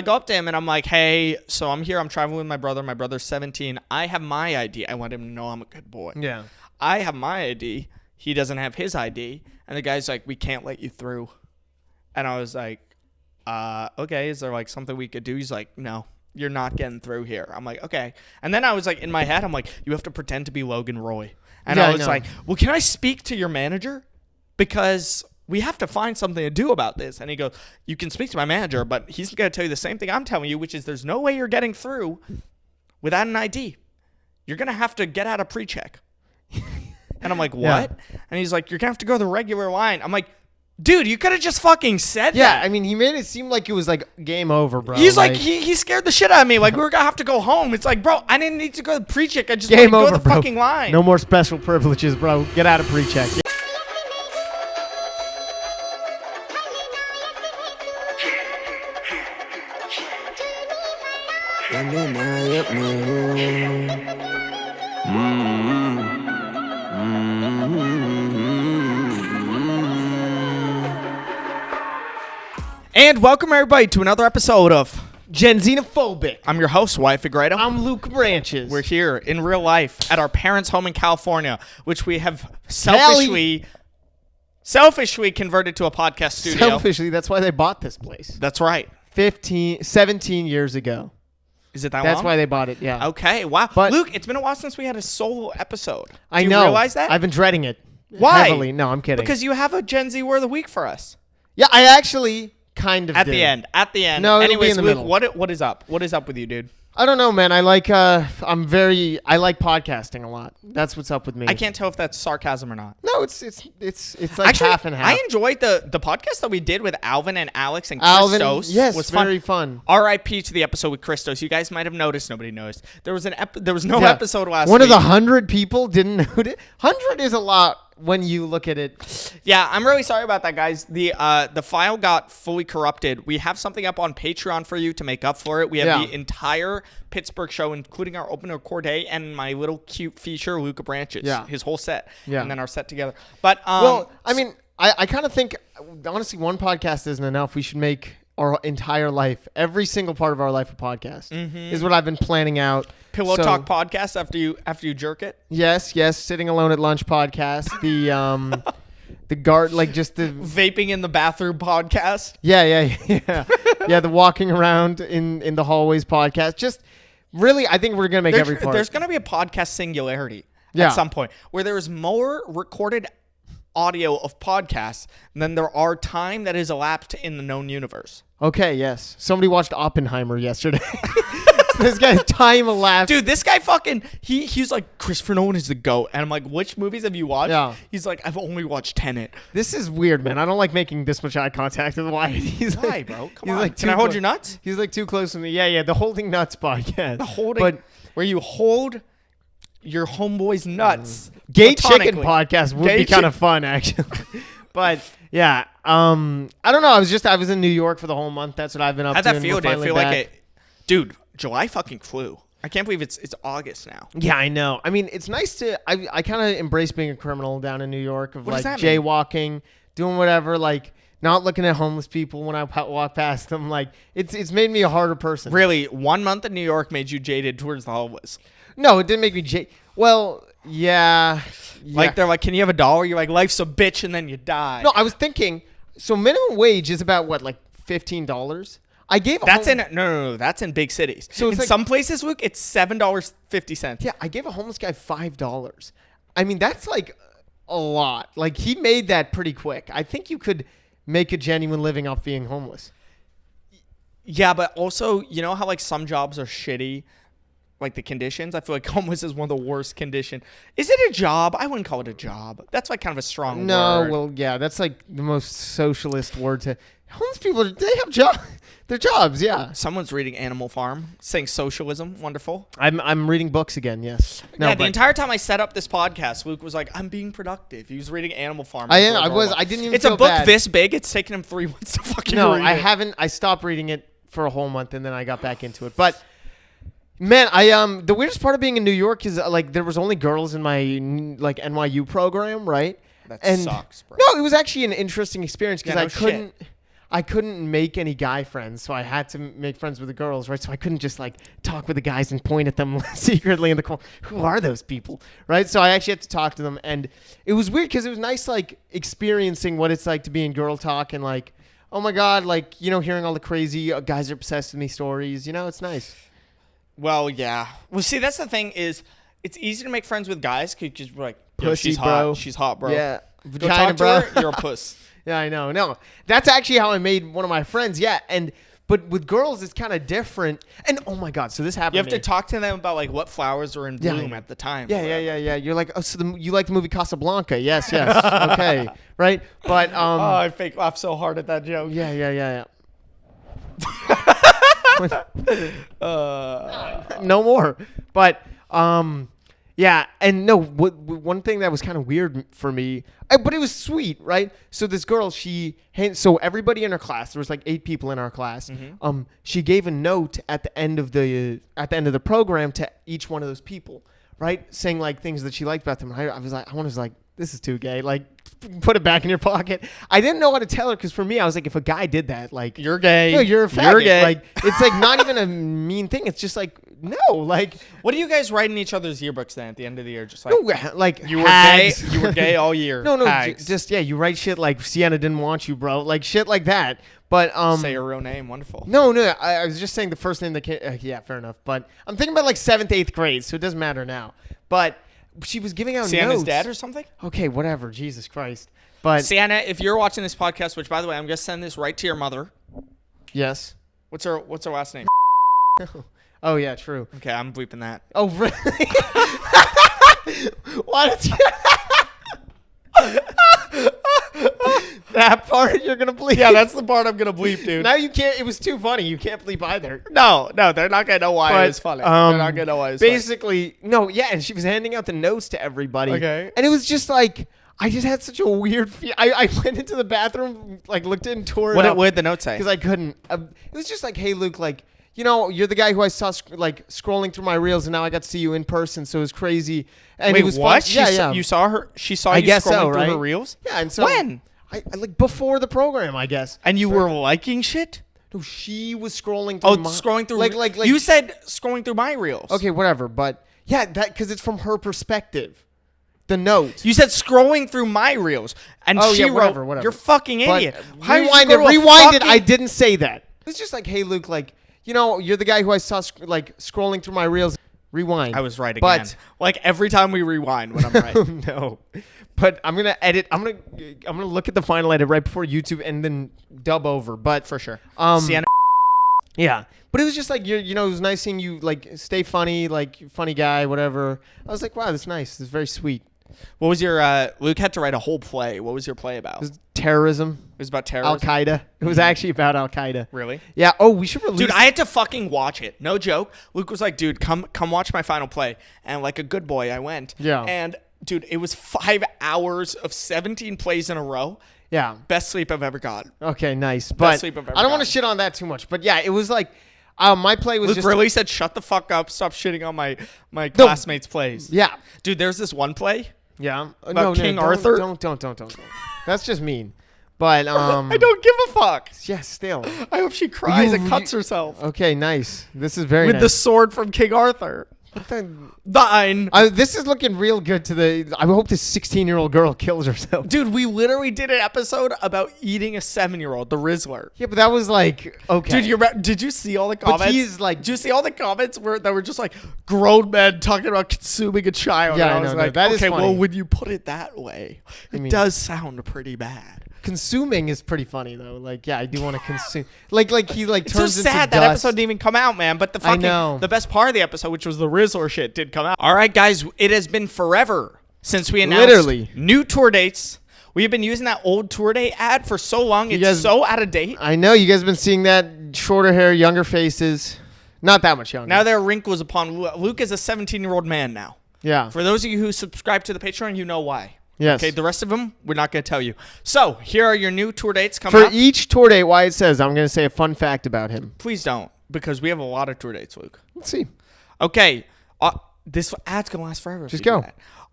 I go up to him and I'm like, hey, so I'm here. I'm traveling with my brother. My brother's 17. I have my ID. I want him to know I'm a good boy. Yeah. I have my ID. He doesn't have his ID. And the guy's like, we can't let you through. And I was like, okay, is there like something we could do? He's like, no, you're not getting through here. I'm like, okay. And then I was like, in my head, I'm like, you have to pretend to be Logan Roy. And I was like, well, can I speak to your manager? Because we have to find something to do about this. And he goes, you can speak to my manager, but he's going to tell you the same thing I'm telling you, which is there's no way you're getting through without an ID. You're going to have to get out a pre-check. And I'm like, what? Yeah. And he's like, you're going to have to go the regular line. I'm like, dude, you could have just fucking said that. Yeah, I mean, he made it seem like it was like game over, bro. He's like he scared the shit out of me. Like, we were going to have to go home. It's like, bro, I didn't need to go to pre-check. I just wanted to go to the fucking line. No more special privileges, bro. Get out of pre-check. And welcome everybody to another episode of Gen Xenophobic. I'm your host, Wyatt and Luke. I'm Luke Branches. We're here in real life at our parents' home in California, which we have selfishly converted to a podcast studio. Selfishly, that's why they bought this place. That's right. 17 years ago. Is it that long? That's why they bought it, yeah. Okay, wow. But Luke, it's been a while since we had a solo episode. I know. Do you realize that? I've been dreading it. Why? Heavily. No, I'm kidding. Because you have a Gen Z word of the week for us. Yeah, I actually kind of At do. the end. No, anyways, in the Luke, middle. what is up? What is up with you, dude? I don't know, man. I like I like podcasting a lot. That's what's up with me. I can't tell if that's sarcasm or not. No, it's like actually, half and half. I enjoyed the podcast that we did with Alvin and Alex and Christos. Yes, was very fun. R.I.P. to the episode with Christos. You guys might have noticed. Nobody noticed. There was no episode last week. One of the 100 people didn't notice. 100 is a lot when you look at it. Yeah, I'm really sorry about that, guys. The file got fully corrupted. We have something up on Patreon for you to make up for it. We have the entire Pittsburgh show, including our opener Corday and my little cute feature, Luca Branches. Yeah. His whole set. Yeah. And then our set together. But well, I mean, I kind of think, honestly, one podcast isn't enough. We should make our entire life, every single part of our life, a podcast. Is what I've been planning out. Pillow Talk podcast after you jerk it. Yes. Sitting alone at lunch podcast. The guard, like just the vaping in the bathroom podcast. Yeah. The walking around in the hallways podcast. Just really, I think we're gonna make every part. There's gonna be a podcast Singularity at some point where there is more recorded audio of podcasts than there are time that is elapsed in the known universe. Okay, yes. Somebody watched Oppenheimer yesterday. This guy's time elapsed. Dude, this guy fucking, he's like, Christopher Nolan is the GOAT. And I'm like, which movies have you watched? Yeah. He's like, I've only watched Tenet. This is weird, man. I don't like making this much eye contact with Wyatt. He's Why, like, bro? Come on. Like, can I hold your nuts? He's like too close to me. Yeah. The Holding Nuts podcast. The Holding, where you hold your homeboy's nuts. Gay Chicken podcast would be kind of fun, actually. But yeah, I don't know. I was in New York for the whole month. That's what I've been up to. How'd that feel? Did it feel like it? Dude, July fucking flew. I can't believe it's August now. Yeah, I know. I mean, it's nice to. I kind of embrace being a criminal down in New York of like jaywalking, doing whatever, like not looking at homeless people when I walk past them. Like it's made me a harder person. Really, 1 month in New York made you jaded towards the homeless? No, it didn't make me Well, yeah. Like they're like, can you have $1? You're like, life's a bitch, and then you die. No, I was thinking. So minimum wage is about what, like $15? I gave no, that's in big cities. So in like, some places, Luke, it's $7.50. Yeah, I gave a homeless guy $5. I mean, that's like a lot. Like he made that pretty quick. I think you could make a genuine living off being homeless. Yeah, but also, you know how like some jobs are shitty, like the conditions? I feel like homeless is one of the worst conditions. Is it a job? I wouldn't call it a job. That's like kind of a strong word. No, well, yeah, that's like the most socialist word to homeless people. They have jobs. They're jobs, yeah. Someone's reading Animal Farm, saying socialism. Wonderful. I'm reading books again, yes. The entire time I set up this podcast, Luke was like, I'm being productive. He was reading Animal Farm. I didn't even It's feel a book bad. This big. It's taken him 3 months to fucking read it. No, I haven't. I stopped reading it for a whole month, and then I got back into it. But man, the weirdest part of being in New York is like there was only girls in my like NYU program, right? That sucks, bro. No, it was actually an interesting experience because I I couldn't make any guy friends, so I had to make friends with the girls, right? So I couldn't just like talk with the guys and point at them secretly in the corner. Who are those people, right? So I actually had to talk to them, and it was weird because it was nice, like experiencing what it's like to be in girl talk and like, oh my god, like hearing all the crazy guys are obsessed with me stories. It's nice. Well, yeah. Well, see, that's the thing is, it's easy to make friends with guys because you're like, pussy, she's bro. hot. She's hot, bro. Yeah, Go talk to her. You're a puss. Yeah, I know. No, that's actually how I made one of my friends. Yeah, but with girls, it's kind of different. And oh my god, so this happened. You have to talk to them about like what flowers are in bloom at the time. Yeah. You're like, oh, so you like the movie Casablanca? Yes. Okay, right. But I fake laughed so hard at that joke. Yeah. No more. But yeah, and no, one thing that was kind of weird for me, but it was sweet, right? So this girl, so everybody in her class, there was like 8 people in our class. Mm-hmm. She gave a note at the end of the program to each one of those people, right? Saying like things that she liked about them. I was like, this is too gay. Like, put it back in your pocket. I didn't know how to tell her because for me, I was like, if a guy did that, like, you're gay. No, you're a faggot. You're gay. Like, it's like not even a mean thing. It's just like, no, like. What do you guys write in each other's yearbooks then at the end of the year? Just like, no, like you were gay. You were gay all year. No, just you write shit like Sienna didn't want you, bro. Like shit like that. But say your real name. Wonderful. No, I was just saying the first name that came. Yeah, fair enough. But I'm thinking about like 7th, 8th grade, so it doesn't matter now. But she was giving out Sienna's notes. dad or something? Okay, whatever. Jesus Christ. But Sienna, if you're watching this podcast, which by the way, I'm gonna send this right to your mother. Yes. What's her last name? Oh yeah, true. Okay, I'm bleeping that. Oh really? Why did you? That part you're gonna bleep? Yeah, that's the part I'm gonna bleep, dude. Now you can't. It was too funny. You can't bleep either. No, they're not gonna know why it was funny. They're not gonna know why it was basically, funny. No, yeah, and she was handing out the notes to everybody. Okay. And it was just like, I just had such a weird feel. I went into the bathroom, like looked into her. What did the note say? Because I couldn't. It was just like, hey, Luke, like, you're the guy who I saw like scrolling through my reels, and now I got to see you in person, so it was crazy. And wait, it was what? Fun. Yeah. You saw her? She saw you guess scrolling so, through right? her reels? Yeah, and so when? I like before the program, I guess. And you were liking shit? No, she was scrolling through. Scrolling through. Like you said scrolling through my reels. Okay, whatever. But yeah, that because it's from her perspective. The note. You said scrolling through my reels, and she wrote, whatever. "You're fucking idiot." Rewind it. I didn't say that. It's just like, hey, Luke, like, you're the guy who I saw like scrolling through my reels. Rewind. I was right again. But like every time we rewind when I'm right. No. But I'm gonna edit. I'm gonna look at the final edit right before YouTube and then dub over. But for sure. Sienna. Yeah. But it was just like it was nice seeing you like stay funny, like funny guy, whatever. I was like, wow, that's nice. It's very sweet. What was your Luke had to write a whole play. What was your play about? It was terrorism. It was about terrorism. Al-Qaeda. It was actually about Al-Qaeda. Really? Yeah. Oh, we should release. Dude, I had to fucking watch it. No joke. Luke was like, dude, come watch my final play. And like a good boy, I went. Yeah. And dude, it was 5 hours of 17 plays in a row. Yeah. Best sleep I've ever got. Okay, nice. But I don't want to shit on that too much. But yeah, it was like my play was Luke just really said, shut the fuck up. Stop shitting on my classmates' plays. Yeah. Dude, there's this one play. Yeah. About King Arthur. Don't. That's just mean. But I don't give a fuck. Yeah, still. I hope she cries and cuts herself. Okay, nice. This is very with nice. the sword from King Arthur. Thine. This is looking real good I hope this 16-year-old girl kills herself. Dude, we literally did an episode about eating a 7-year-old, the Rizzler. Yeah, but that was like, okay. Dude, did you see all the comments? But he's like, did you see all the comments that were just like grown men talking about consuming a child? Yeah, and I was like, that is funny. Well, when you put it that way, it does sound pretty bad. Consuming is pretty funny though. Like, yeah, I do want to consume. Like he like it's turns so into sad dust. that episode didn't even come out, man. But the best part of the episode, which was the Rizzler shit, did come out. All right, guys, it has been forever since we announced new tour dates. We have been using that old tour date ad for so long. It's so out of date. I know you guys have been seeing that shorter hair, younger faces. Not that much younger. Now there are wrinkles upon Luke is a 17-year-old man now. Yeah. For those of you who subscribe to the Patreon, you know why. Yes. Okay, the rest of them, we're not going to tell you. So, here are your new tour dates coming up. For each tour date, Wyatt says, I'm going to say a fun fact about him. Please don't, because we have a lot of tour dates, Luke. Let's see. Okay, this ad's going to last forever. Just go.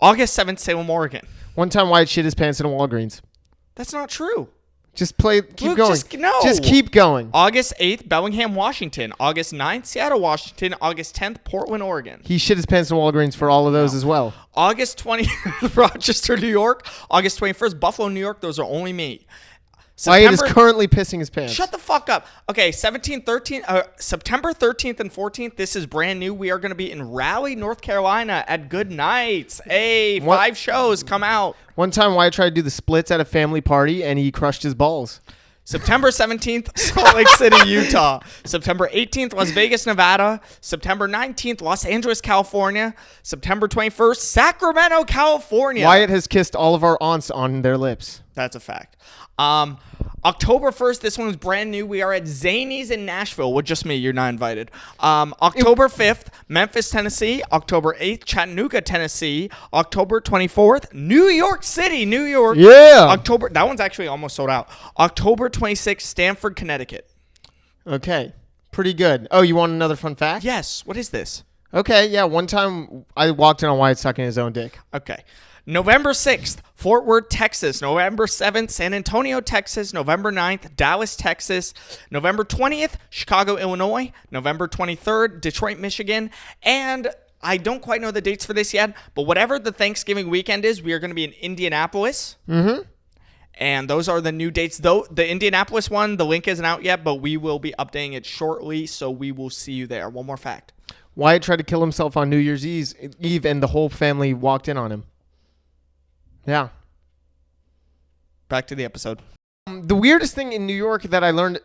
August 7th, Salem, Oregon. One time Wyatt shit his pants in a Walgreens. That's not true. Just keep Luke, going. Just keep going. August 8th, Bellingham, Washington. August 9th, Seattle, Washington. August 10th, Portland, Oregon. He shit his pants in Walgreens for all of those as well. August 20th, Rochester, New York. August 21st, Buffalo, New York. Those are only me. Wyatt is currently pissing his pants. Shut the fuck up. Okay, September 13th and 14th. This is brand new. We are going to be in Raleigh, North Carolina at Good Nights. Hey, 5 shows. Come out. One time Wyatt tried to do the splits at a family party and he crushed his balls. September 17th, Salt Lake City, Utah. September 18th, Las Vegas, Nevada. September 19th, Los Angeles, California. September 21st, Sacramento, California. Wyatt has kissed all of our aunts on their lips. That's a fact. October 1st, this one was brand new. We are at Zany's in Nashville. With just me, you're not invited. October 5th, Memphis, Tennessee. October 8th, Chattanooga, Tennessee. October 24th, New York City, New York. Yeah. That one's actually almost sold out. October 26th, Stamford, Connecticut. Okay. Pretty good. Oh, you want another fun fact? Yes. What is this? Okay, yeah. One time I walked in on Wyatt sucking his own dick. Okay. November 6th, Fort Worth, Texas. November 7th, San Antonio, Texas. November 9th, Dallas, Texas. November 20th, Chicago, Illinois. November 23rd, Detroit, Michigan. And I don't quite know the dates for this yet, but whatever the Thanksgiving weekend is, we are going to be in Indianapolis. Mm-hmm. And those are the new dates. Though the Indianapolis one, the link isn't out yet, but we will be updating it shortly, so we will see you there. One more fact. Wyatt tried to kill himself on New Year's Eve, and the whole family walked in on him. Yeah. Back to the episode. The weirdest thing in New York that I learned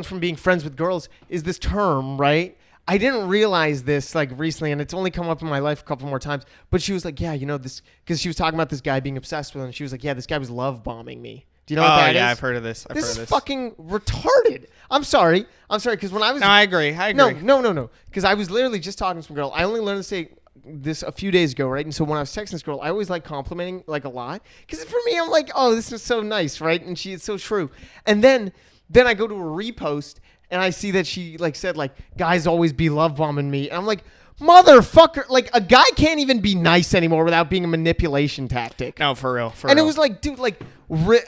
from being friends with girls is this term, right? I didn't realize this like recently, and it's only come up in my life a couple more times. But she was like, yeah, you know this, because she was talking about this guy being obsessed with her, and she was like, yeah, this guy was love bombing me. Do you know what that is? Yeah, I've heard of this. This is fucking retarded. I'm sorry, because when I was... No, I agree. No. Because I was literally just talking to some girl. I only learned to say this a few days ago, right? And so when I was texting this girl, I always like complimenting like a lot. Because for me, I'm like, oh, this is so nice, right? And it's so true. And then I go to a repost, and I see that she like said like, guys always be love bombing me. And I'm like, motherfucker, like a guy can't even be nice anymore without being a manipulation tactic. No, for real. And it was like, dude, like...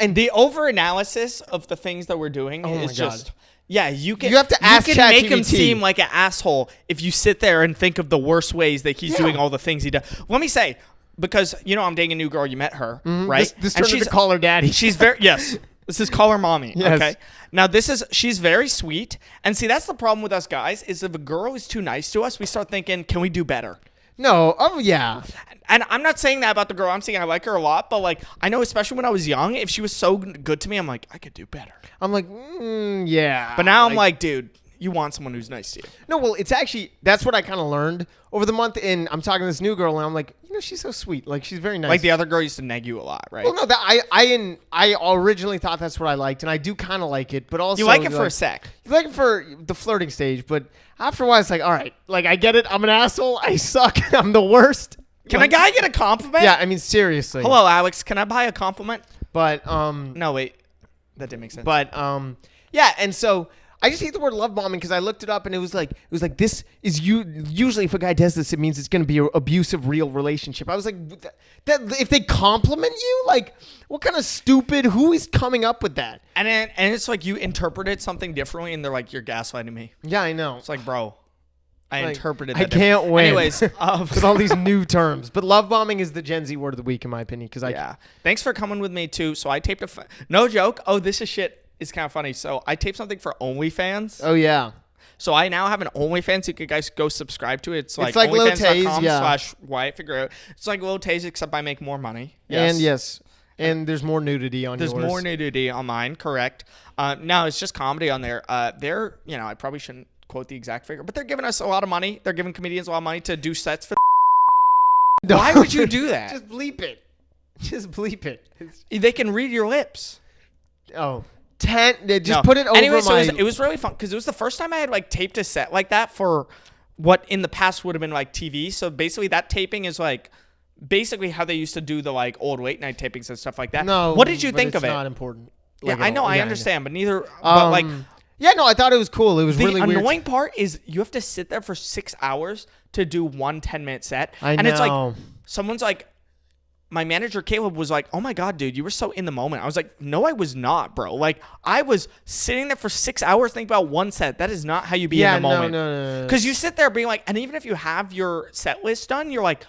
and the over-analysis of the things that we're doing is just... Yeah, you have to ask you can make him seem like an asshole if you sit there and think of the worst ways that he's doing all the things he does. Let me say, because, you know, I'm dating a new girl. You met her, right? This turned into call her daddy. She's very... Yes. This is call her mommy. Yes. Okay. Now she's very sweet. And see, that's the problem with us guys is if a girl is too nice to us, we start thinking, can we do better? No. Oh, yeah. And I'm not saying that about the girl. I'm saying I like her a lot. But, like, I know especially when I was young, if she was so good to me, I'm like, I could do better. I'm like, yeah. But now I'm like, dude, you want someone who's nice to you. No, well, it's actually, that's what I kind of learned over the month. And I'm talking to this new girl, and I'm like, you know, she's so sweet. Like, she's very nice. Like the other girl used to neg you a lot, right? Well, no, I originally thought that's what I liked, and I do kind of like it. But also, you like it for a sec. You like it for the flirting stage, but after a while, it's like, all right, like I get it. I'm an asshole. I suck. I'm the worst. Can a guy get a compliment? Yeah, I mean, seriously. Hello, Alex. Can I buy a compliment? But no, wait, that didn't make sense. But yeah, and so I just hate the word love bombing because I looked it up and it was like this is usually if a guy does this, it means it's going to be an abusive real relationship. I was like, that if they compliment you, like what kind of stupid? Who is coming up with that? And it's like you interpreted something differently, and they're like, you're gaslighting me. Yeah, I know. It's like, bro. I interpreted that. I can't win. Anyways, with all these new terms. But love bombing is the Gen Z word of the week, in my opinion. Yeah. Thanks for coming with me, too. So I taped no joke. Oh, this is shit. It's kind of funny. So I taped something for OnlyFans. Oh, yeah. So I now have an OnlyFans. You guys go subscribe to it. It's like OnlyFans.com/Wyatt Figure Out. It's like Lil Taze, except I make more money. Yes. And there's more nudity on yours. There's more nudity on mine, correct. No, it's just comedy on there. They're, you know, I probably shouldn't quote the exact figure, but they're giving us a lot of money. They're giving comedians a lot of money to do sets for Why would you do that? Just bleep it. Just bleep it. They can read your lips. Oh. Put it over anyway, so it was really fun because it was the first time I had like taped a set like that for what in the past would have been like TV. So basically that taping is like basically how they used to do the like old late night tapings and stuff like that. No. What did you think of it? It's not important. Yeah, I know. I understand, but neither. But like. Yeah, no, I thought it was cool. It was really weird. The annoying part is you have to sit there for 6 hours to do one 10-minute set. I know. And it's like, someone's like, my manager Caleb was like, "Oh my God, dude, you were so in the moment." I was like, "No, I was not, bro. Like, I was sitting there for 6 hours thinking about one set. That is not how you be in the moment." No. Because you sit there being like, and even if you have your set list done, you're like,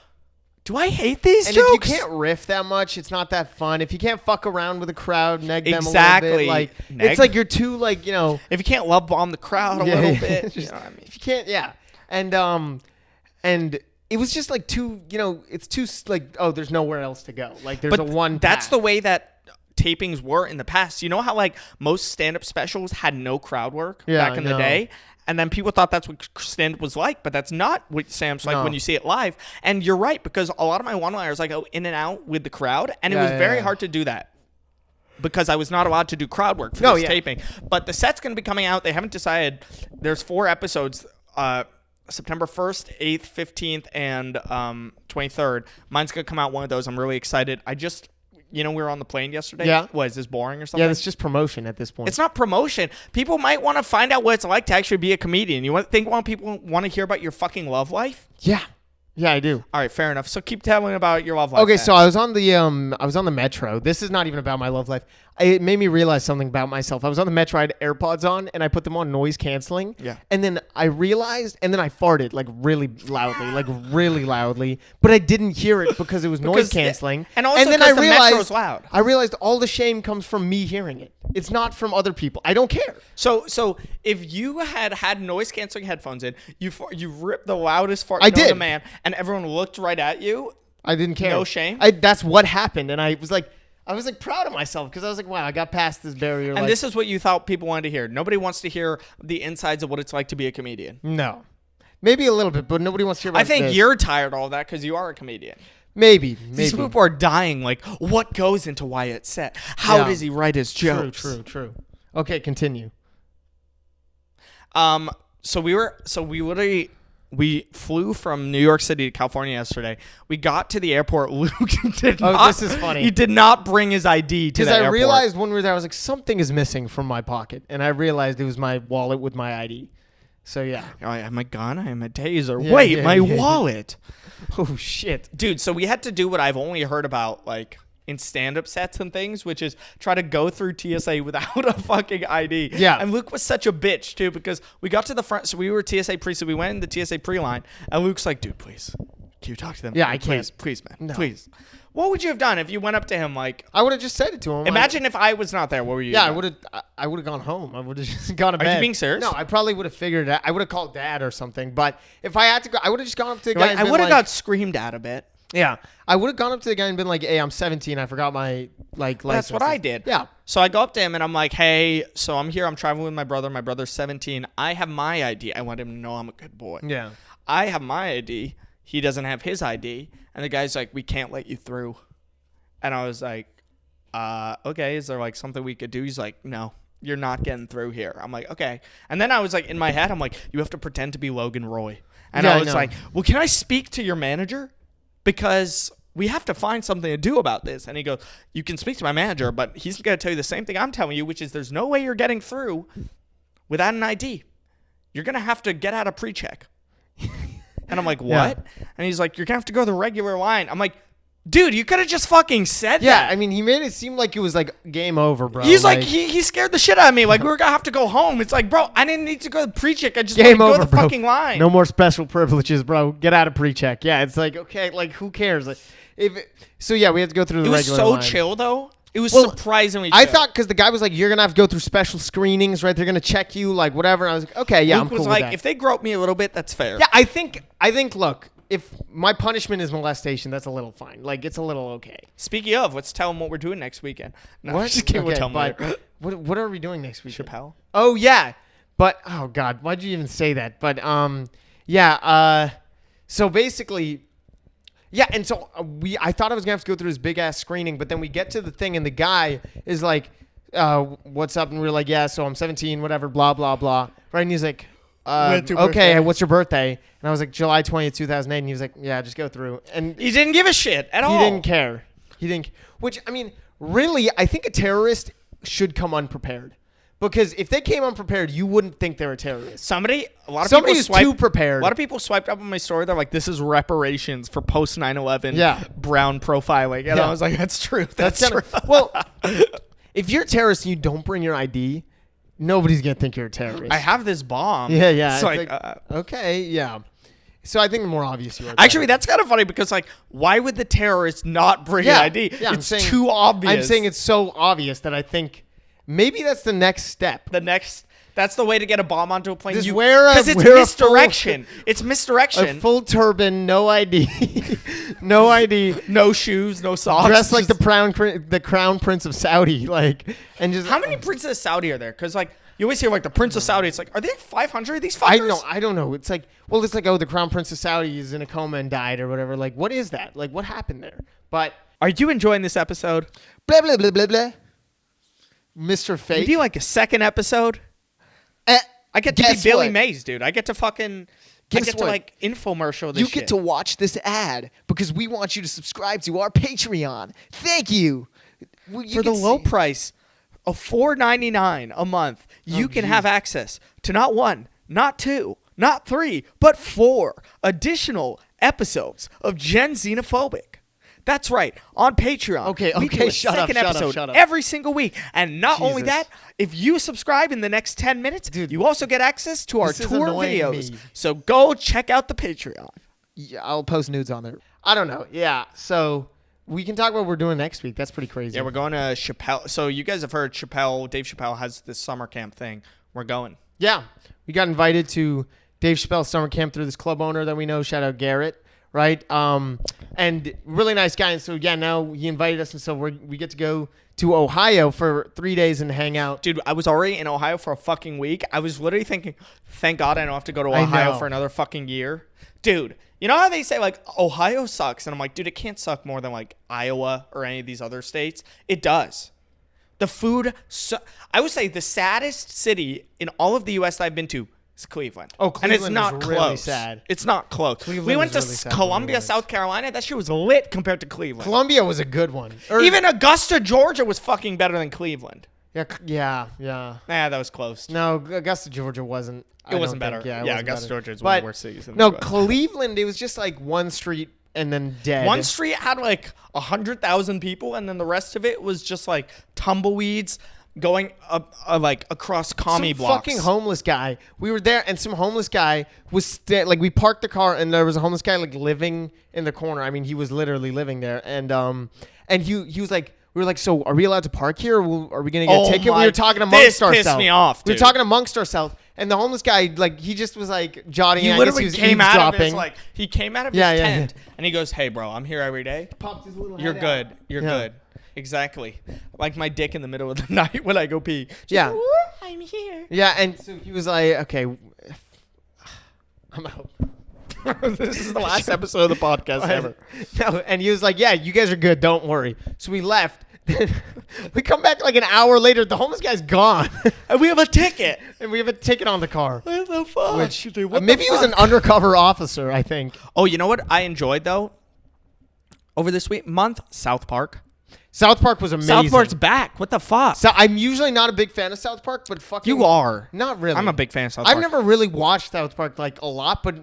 "Do I hate these and jokes?" And if you can't riff that much, it's not that fun. If you can't fuck around with a crowd, neg them a little bit, like it's like you're too like If you can't love bomb the crowd a little bit, just, you know what I mean? If you can't, and it was just like too, it's too like, oh, there's nowhere else to go. Like there's a one. That's path. the way that tapings were in the past. You know how like most stand-up specials had no crowd work back in the day? And then people thought that's what stand-up was like, but that's not what stand-up's like when you see it live. And you're right, because a lot of my one-liners, I go in and out with the crowd, and it was very hard to do that because I was not allowed to do crowd work for this taping. But the set's going to be coming out. They haven't decided. There's 4 episodes, September 1st, 8th, 15th, and 23rd. Mine's going to come out one of those. I'm really excited. We were on the plane yesterday. Yeah. What, is this boring or something? Yeah, it's just promotion at this point. It's not promotion. People might want to find out what it's like to actually be a comedian. You think people want to hear about your fucking love life? Yeah. Yeah, I do. All right, fair enough. So keep telling about your love life. Okay, so I was on the metro. This is not even about my love life. It made me realize something about myself. I was on the metro, I had AirPods on, and I put them on noise canceling. Yeah. And then I realized, and then I farted like really loudly, but I didn't hear it because it was noise canceling. And also then because the metro's loud. I realized all the shame comes from me hearing it. It's not from other people. I don't care. So if you had noise canceling headphones in, you ripped the loudest fart I known did. to man, and everyone looked right at you. I didn't care. No shame. That's what happened, and I was like proud of myself because I was like, wow, I got past this barrier. And this is what you thought people wanted to hear. Nobody wants to hear the insides of what it's like to be a comedian. No, maybe a little bit, but nobody wants to hear about I think this. you're tired of all that because you are a comedian. Maybe. These people are dying. Like, what goes into Wyatt's set? How does he write his jokes? True. Okay, continue. We flew from New York City to California yesterday. We got to the airport. Luke this is funny. He did not bring his ID to the airport. Because I realized when we were there, I was like, something is missing from my pocket. And I realized it was my wallet with my ID. So, yeah. I have my gun. I have my taser. Wait, my wallet. Oh, shit. Dude, so we had to do what I've only heard about, like, in stand-up sets and things, which is try to go through TSA without a fucking ID. Yeah. And Luke was such a bitch, too, because we got to the front. So we were TSA pre, so we went in the TSA pre-line. And Luke's like, dude, please, can you talk to them? Yeah, I can't. Please, man. No. Please. What would you have done if you went up to him like... I would have just said it to him. Imagine if I was not there. What were you Yeah, doing? I would have gone home. I would have just gone to bed. Are you being serious? No, I probably would have figured it out. I would have called Dad or something. But if I had to go, I would have just gone up to the guy and I been would have like, got screamed at a bit. Yeah. I would have gone up to the guy and been like, hey, I'm 17. I forgot my, license. That's what I did. Yeah. So I go up to him and I'm like, hey, so I'm here. I'm traveling with my brother. My brother's 17. I have my ID. I want him to know I'm a good boy. Yeah. I have my ID. He doesn't have his ID. And the guy's like, we can't let you through. And I was like, okay, is there like something we could do? He's like, no, you're not getting through here. I'm like, okay. And then I was like, in my head, I'm like, you have to pretend to be Logan Roy. And I was like, well, can I speak to your manager? Because we have to find something to do about this. And he goes, you can speak to my manager, but he's going to tell you the same thing I'm telling you, which is there's no way you're getting through without an ID. You're going to have to get out of pre-check. And I'm like, what? Yeah. And he's like, you're going to have to go the regular line. I'm like, dude, you could have just fucking said that. Yeah, I mean, he made it seem like it was like game over, bro. He's like he scared the shit out of me. Like, we were going to have to go home. It's like, bro, I didn't need to go to the pre-check. I just wanted to go to the fucking line. No more special privileges, bro. Get out of pre-check. Yeah, it's like, okay, like, who cares? Like, we had to go through the regular line. It was so chill, though. It was surprisingly chill. I thought, because the guy was like, you're going to have to go through special screenings, right? They're going to check you, like, whatever. And I was like, okay, yeah, Luke I'm cool was with like, that. if they grope me a little bit, that's fair. Yeah, I think, look, if my punishment is molestation, that's a little fine. Like, it's a little okay. Speaking of, let's tell them what we're doing next weekend. No, What? just kidding. We'll tell them later. What are we doing next weekend? Chappelle. Oh, yeah. But, oh, God, why'd you even say that? But, so basically... Yeah, and so I thought I was going to have to go through his big-ass screening, but then we get to the thing, and the guy is like, what's up? And we're like, yeah, so I'm 17, whatever, blah, blah, blah. Right? And he's like, okay, what's your birthday? And I was like, July 20th, 2008. And he was like, yeah, just go through. And he didn't give a shit at all. He didn't care. Which, I mean, really, I think a terrorist should come unprepared. Because if they came unprepared, you wouldn't think they're a terrorist. A lot of Somebody people who's too prepared. A lot of people swiped up on my story. They're like, "This is reparations for post 9/11 brown profiling," and I was like, "That's true. That's true." Well, if you're a terrorist and you don't bring your ID, nobody's gonna think you're a terrorist. I have this bomb. Yeah. It's like okay, yeah. So I think the more obvious you are. Actually, that's kind of funny because, like, why would the terrorists not bring an ID? Yeah, it's too obvious. I'm saying it's so obvious that I think maybe that's the next step. That's the way to get a bomb onto a plane. Because it's misdirection. It's misdirection. A full turban, no ID, no ID, no shoes, no socks. Dressed like the crown prince of Saudi, and just how many princes of Saudi are there? Because you always hear the Prince of Saudi. It's like, are there 500 of these fuckers? I don't know. It's like, the Crown Prince of Saudi is in a coma and died or whatever. Like, what is that? Like, what happened there? But are you enjoying this episode? Blah, blah, blah, blah, blah. Mr. Fake. Maybe like a second episode? I get to be Billy Mays, dude. I get to fucking... to infomercial this You shit. get to watch this ad because we want you to subscribe to our Patreon. Thank you. For the low price of $4.99 a month, you can have access to not 1, not 2, not 3, but 4 additional episodes of Gen Xenophobic. That's right, on Patreon. Okay, we do a shut second up, episode shut up. every single week. And not only Jesus. that, if you subscribe in the next 10 minutes, you also get access to our tour videos. So go check out the Patreon. Yeah, I'll post nudes on there. I don't know. Yeah, so... we can talk about what we're doing next week. That's pretty crazy. Yeah, we're going to Chappelle. So you guys have heard Dave Chappelle has this summer camp thing. We're going. Yeah. We got invited to Dave Chappelle's summer camp through this club owner that we know. Shout out Garrett. Right? And really nice guy. And so, yeah, now he invited us. And so we get to go to Ohio for 3 days and hang out. Dude, I was already in Ohio for a fucking week. I was literally thinking, thank God I don't have to go to Ohio for another fucking year. Dude, you know how they say, Ohio sucks? And I'm like, dude, it can't suck more than, Iowa or any of these other states. It does. The food, I would say the saddest city in all of the U.S. that I've been to is Cleveland. Oh, Cleveland and it's not is close. Really sad. It's not close. Cleveland we went to really Columbia, South Carolina. That shit was lit compared to Cleveland. Columbia was a good one. Even Augusta, Georgia was fucking better than Cleveland. Yeah. Nah, that was close. No, Augusta, Georgia wasn't. It wasn't better. Yeah, Augusta, Georgia is one of the worst cities in the No, US. Cleveland, it was just one street and then dead. One street had 100,000 people, and then the rest of it was just tumbleweeds going across commie blocks. Fucking homeless guy. We were there, and some homeless guy was we parked the car, and there was a homeless guy living in the corner. I mean, he was literally living there, and he was like. We were like, so are we allowed to park here? Or are we going to get a ticket? We were talking amongst ourselves. This pissed me off, dude. We were talking amongst ourselves. And the homeless guy, he just was jotting. He literally came out of his, he came out of his tent. Yeah. And he goes, hey, bro, I'm here every day. Popped his little You're head good. out. You're good. Exactly. Like my dick in the middle of the night when I go pee. Yeah. I'm here. Yeah, and so he was like, okay, I'm out. This is the last episode of the podcast ever. No, and he was like, yeah, you guys are good. Don't worry. So we left. We come back an hour later. The homeless guy's gone. And we have a ticket. And we have a ticket on the car. What the fuck? Maybe he was an undercover officer, I think. Oh, you know what I enjoyed, though? Over this month, Southpark. Southpark was amazing. Southpark's back. What the fuck? So I'm usually not a big fan of Southpark, but fucking... You are. Not really. I'm a big fan of Southpark. I've never really watched Southpark a lot, but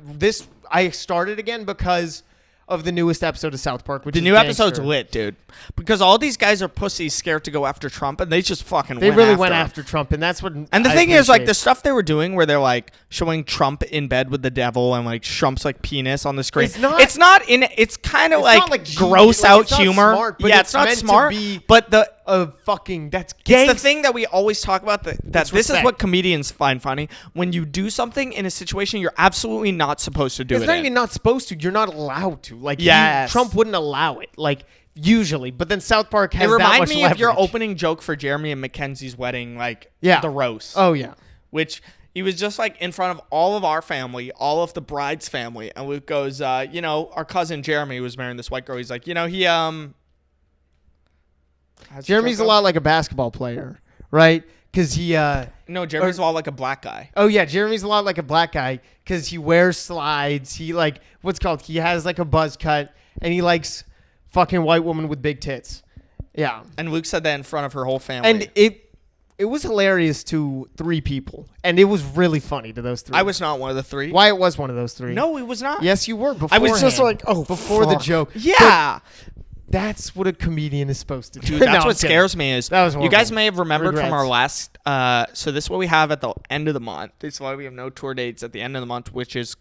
I started again because of the newest episode of Southpark, which the is new gangster. episode's lit, dude. Because all these guys are pussies scared to go after Trump, and they just fucking went after Trump, and that's what. And the thing is, the stuff they were doing where they're showing Trump in bed with the devil and Trump's penis on the screen. It's kind of gross out humor. Smart, yeah, it's not smart. But that's gay. It's the thing that we always talk about. That this is what comedians find funny. When you do something in a situation you're absolutely not supposed to do. It's not even not supposed to. You're not allowed to. Yes. Trump wouldn't allow it. Usually, but then South Park has that much leverage. It reminded me of your opening joke for Jeremy and Mackenzie's wedding, the roast. Oh yeah, which he was just in front of all of our family, all of the bride's family, and Luke goes, our cousin Jeremy was marrying this white girl. He's like, he Jeremy's a lot like a basketball player, right? Because he no, Jeremy's a lot like a black guy. Oh yeah, Jeremy's a lot like a black guy because he wears slides. He he has a buzz cut, and he likes fucking white woman with big tits. Yeah. And Luke said that in front of her whole family. And it was hilarious to 3 people, and it was really funny to those 3. I was not one of the 3. Wyatt was one of those 3. No, he was not. Yes, you were. I was just like, before the joke. Yeah. That's what a comedian is supposed to do. Dude, that's what scares me is that was you guys may have remembered Regrets. from our last so this is what we have at the end of the month. This is why we have no tour dates at the end of the month, which is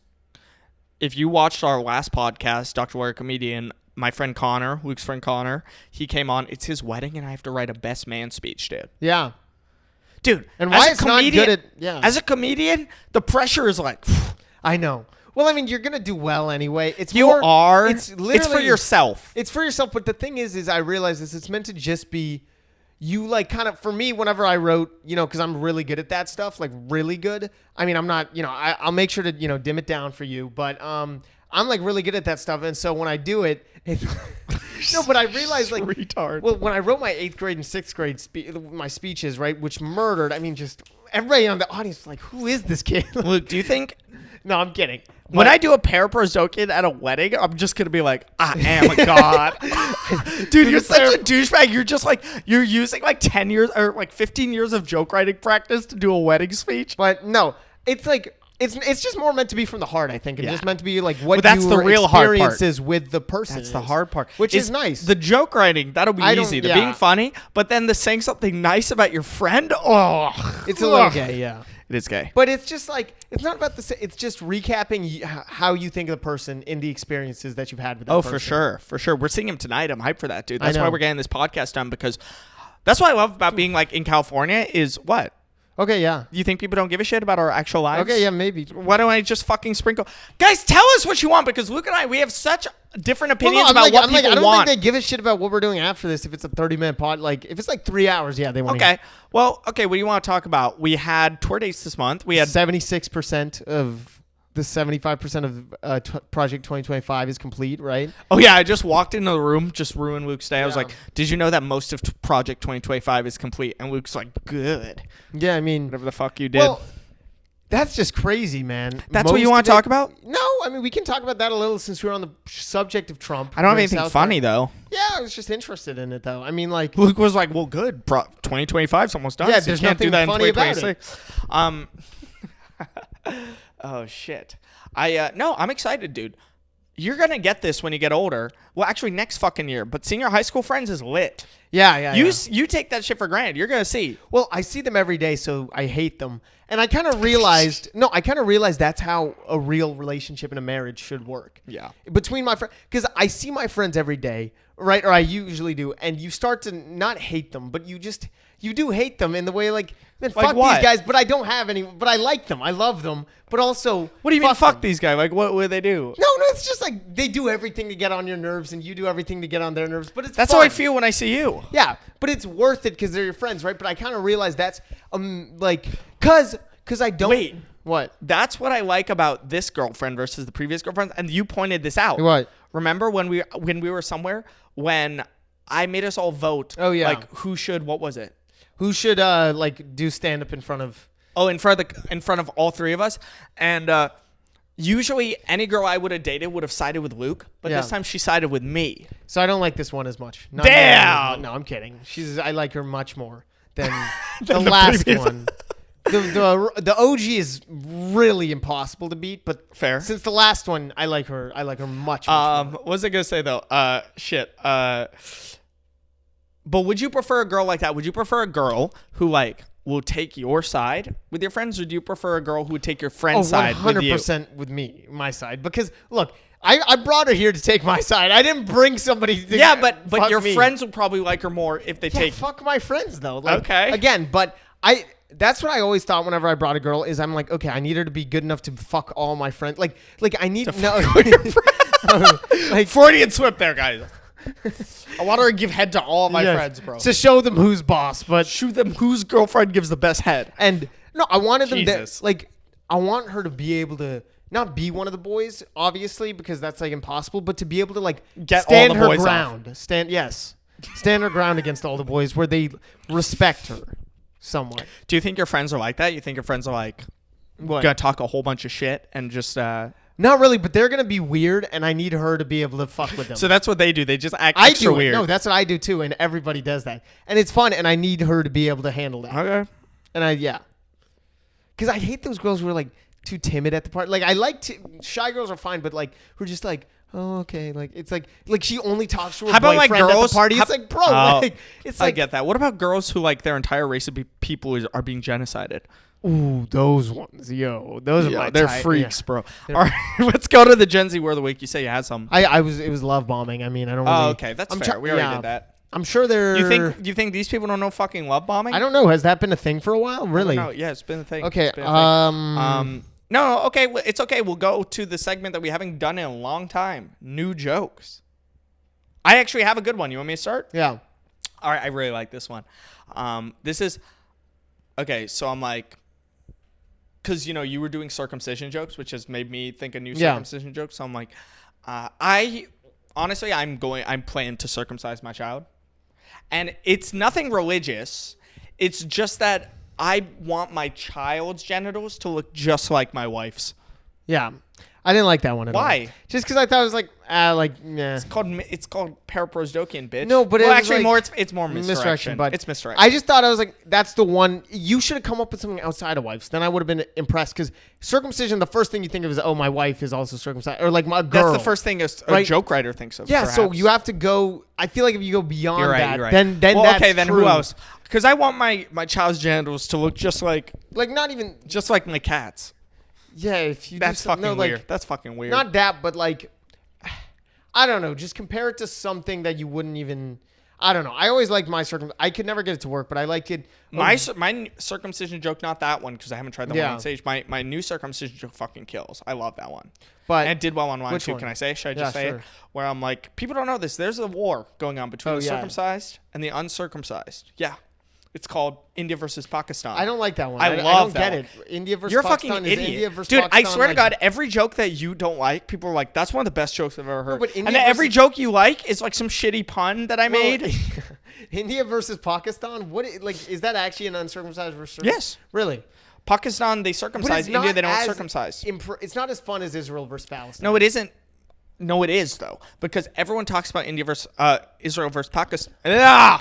if you watched our last podcast, Dr. Wyatt Comedian, my friend Connor, Luke's friend Connor, he came on. It's his wedding and I have to write a best man speech, dude. Yeah. Dude, and Wyatt's not good at as a comedian, the pressure is like I know. Well, I mean, you're gonna do well anyway. It's for yourself. It's for yourself. But the thing is I realize this. It's meant to just be you. Like, kind of for me. Whenever I wrote, because I'm really good at that stuff. Like, really good. I mean, I'm not. I'll make sure to dim it down for you. But I'm like really good at that stuff. And so when I do it, no. But I realized like retard. Well, when I wrote my 8th grade and 6th grade my speeches, right, which murdered. I mean, just everybody on the audience was like, who is this kid? Luke, do you think? No, I'm kidding. When I do a paraprozokin at a wedding, I'm just going to be like, I am a god. Dude, you're such a douchebag. You're just like, you're using like 10 years or like 15 years of joke writing practice to do a wedding speech. But no, it's like, it's just more meant to be from the heart, I think. It's just meant to be like what that's the real hard part. Experiences with the person. That's the hard part. Which is nice. The joke writing, that'll be easy. The being funny, but then the saying something nice about your friend, it's a little gay, yeah. It is gay. But it's just like, it's not about it's just recapping how you think of the person in the experiences that you've had with that person. Oh, for sure. For sure. We're seeing him tonight. I'm hyped for that, dude. That's why we're getting this podcast done, because that's what I love about being like in California is what? Okay, yeah. You think people don't give a shit about our actual lives? Okay, yeah, maybe. Why don't I just fucking sprinkle? Guys, tell us what you want, because Luke and I, we have such different opinions about what people want. I don't think they give a shit about what we're doing after this if it's a 30-minute pod. Like, if it's like 3 hours, yeah, they want to hear. Well, what do you want to talk about? We had tour dates this month. We had 76% of the 75% of Project 2025 is complete, right? Oh, yeah. I just walked into the room, just ruined Luke's day. I was like, did you know that most of Project 2025 is complete? And Luke's like, good. Yeah, I mean. Whatever the fuck you did. Well, that's just crazy, man. That's what you want to talk about? No, I mean, we can talk about that a little since we're on the subject of Trump. I don't have anything funny, though. Yeah, I was just interested in it, though. I mean, like. Luke was like, well, good. 2025 is almost done. Yeah, so there's you can't nothing do that funny in 2026. about it. Oh, shit. No, I'm excited, dude. You're going to get this when you get older. Well, actually, next fucking year. But seeing your high school friends is lit. Yeah. You take that shit for granted. You're going to see. Well, I see them every day, so I hate them. And I kind of realized, that's how a real relationship in a marriage should work. Yeah. Between my friends, because I see my friends every day, right? Or I usually do. And you start to not hate them, but you do hate them in the way like, man, fuck these guys, but I don't have any, but I like them. I love them. But also, what do you mean fuck these guys? Like, what would they do? No, it's just like they do everything to get on your nerves and you do everything to get on their nerves. But that's fun. how I feel when I see you. Yeah, but it's worth it because they're your friends, right? But I kind of realize that's like, cause I don't. Wait. What? That's what I like about this girlfriend versus the previous girlfriend. And you pointed this out. What? Remember when we were somewhere when I made us all vote? Oh, yeah. Like who should, what was it? Who should like do stand up in front of? Oh, in front of all 3 of us. And usually any girl I would have dated would have sided with Luke, but this time she sided with me. So I don't like this one as much. Damn! No, I'm kidding. I like her much more than the last one. The OG is really impossible to beat, but fair. Since the last one, I like her much more. What was I gonna say though? But would you prefer a girl like that? Would you prefer a girl who like will take your side with your friends, or do you prefer a girl who would take your friend's side with you? 100% with me, my side. Because look, I brought her here to take my side. I didn't bring somebody to but your friends would probably like her more if they take. Fuck my friends though. Like, okay. Again, but that's what I always thought whenever I brought a girl is I'm like, okay, I need her to be good enough to fuck all my friends. Like I need like Freudian slip there, guys. I want her to give head to all of my friends, bro. To show them who's boss, but show them whose girlfriend gives the best head. And no, I wanted them to like. I want her to be able to not be one of the boys, obviously, because that's like impossible. But to be able to like stand her ground, stand her ground against all the boys, where they respect her somewhat. Do you think your friends are like that? You think your friends are like gonna talk a whole bunch of shit and just? Not really, but they're gonna be weird, and I need her to be able to fuck with them. So that's what they do. They just act extra weird. No, that's what I do too, and everybody does that, and it's fun, and I need her to be able to handle that. Okay. And because I hate those girls who are like too timid at the party. Like I like shy girls are fine, but like who are just like, oh okay, like it's like she only talks to her boyfriend at the party. It's like, bro, it's like I get that. What about girls who like their entire race of people are being genocided? Ooh, those ones, those are my they're type. freaks, bro. All right, let's go to the Gen Z word of the week. You say you had some. It was love bombing. I mean, I don't. Really, okay, that's fair. We already did that. I'm sure they're. You think these people don't know fucking love bombing? I don't know. Has that been a thing for a while? Really? No. Yeah, it's been a thing. Okay. No. Okay. It's okay. We'll go to the segment that we haven't done in a long time. New jokes. I actually have a good one. You want me to start? Yeah. All right. I really like this one. This is okay. So I'm like, because you were doing circumcision jokes, which has made me think of new circumcision jokes. So I'm like, honestly, I'm planning to circumcise my child. And it's nothing religious. It's just that I want my child's genitals to look just like my wife's. Yeah. I didn't like that one at all. Why? Just because I thought it was like, nah. It's called paraprosdokian, bitch. No, but actually, like it's more misdirection. But it's misdirection. I just thought I was like, that's the one. You should have come up with something outside of wife's. Then I would have been impressed because circumcision. The first thing you think of is, oh, my wife is also circumcised, or like my girl. That's the first thing a joke writer thinks of. Yeah, perhaps. so you have to go. I feel like if you go beyond you're right. then that's okay. Then true. Who else? Because I want my child's genitals to look just like not even just like my cat's. Yeah, if you that's fucking weird. That's fucking weird. Not that, but like, I don't know. Just compare it to something that you wouldn't even. I don't know. I always liked my circumcision. I could never get it to work, but I liked it. My circumcision joke, not that one, because I haven't tried that one on stage. My new circumcision joke fucking kills. I love that one. But and it did well on Wine too. One? Can I say? Should I just say it? Where I'm like, people don't know this. There's a war going on between the circumcised and the uncircumcised. Yeah. It's called India versus Pakistan. I don't like that one. I love that. I don't get it. India versus You're Pakistan. You're a fucking idiot. India versus Dude, Pakistan, I swear to God, every joke that you don't like, people are like, that's one of the best jokes I've ever heard. No, but and then every joke you like is like some shitty pun that I made. India versus Pakistan? Is that actually an uncircumcised versus? Yes. Really? Pakistan, they circumcise. India, they don't circumcise. It's not as fun as Israel versus Palestine. No, it isn't. No, it is, though, because everyone talks about Israel versus Pakistan.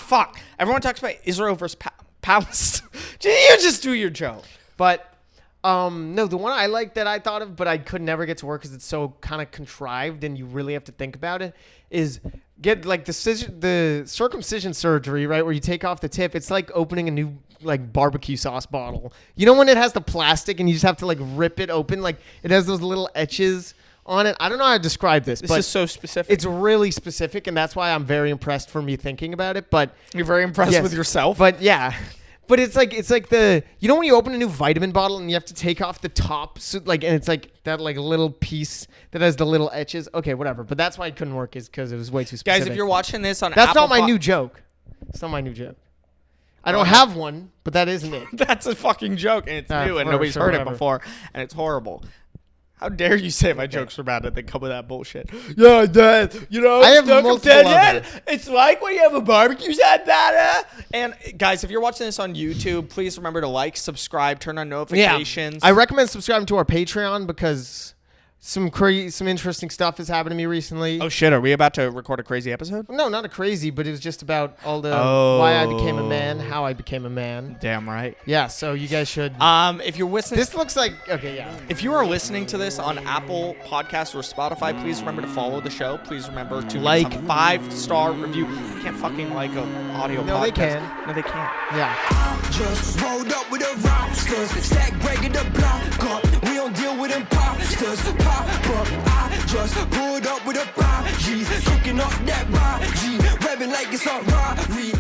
Fuck. Everyone talks about Israel versus Palestine. You just do your joke. But, no, the one I like that I thought of, but I could never get to work because it's so kind of contrived and you really have to think about it, is get like the circumcision surgery, right, where you take off the tip. It's like opening a new like barbecue sauce bottle. You know when it has the plastic and you just have to like rip it open? Like it has those little etches on it. I don't know how to describe this. This but is so specific. It's really specific, and that's why I'm very impressed for me thinking about it. But you're very impressed with yourself. But yeah, but it's like the when you open a new vitamin bottle and you have to take off the top, so and it's like that like little piece that has the little etches. Okay, whatever. But that's why it couldn't work is because it was way too specific. Guys, if you're watching this on that's Apple not my new joke. It's not my new joke. I don't have one, but that isn't it. That's a fucking joke, and it's new, and nobody's heard it before, and it's horrible. How dare you say my jokes were bad and then come with that bullshit? Yeah, Dad. I have multiple others. It's like when you have a barbecue set, And guys, if you're watching this on YouTube, please remember to like, subscribe, turn on notifications. Yeah. I recommend subscribing to our Patreon because some interesting stuff has happened to me recently. Oh shit! Are we about to record a crazy episode? No, not a crazy, but it was just about all the why I became a man, how I became a man. Damn right. Yeah, so you guys should. If you're listening, this looks like okay. Yeah. If you are listening to this on Apple Podcasts or Spotify, please remember to follow the show. Please remember to like a 5-star review. You can't fucking like an audio podcast. No, they can. No, they can't. Yeah. I just rolled up with a rocksters, stack breaking the block up. We don't deal with imposters. Pop up, I just pulled up with a 5 G's, cooking up that 5 G, revving like it's a robbery.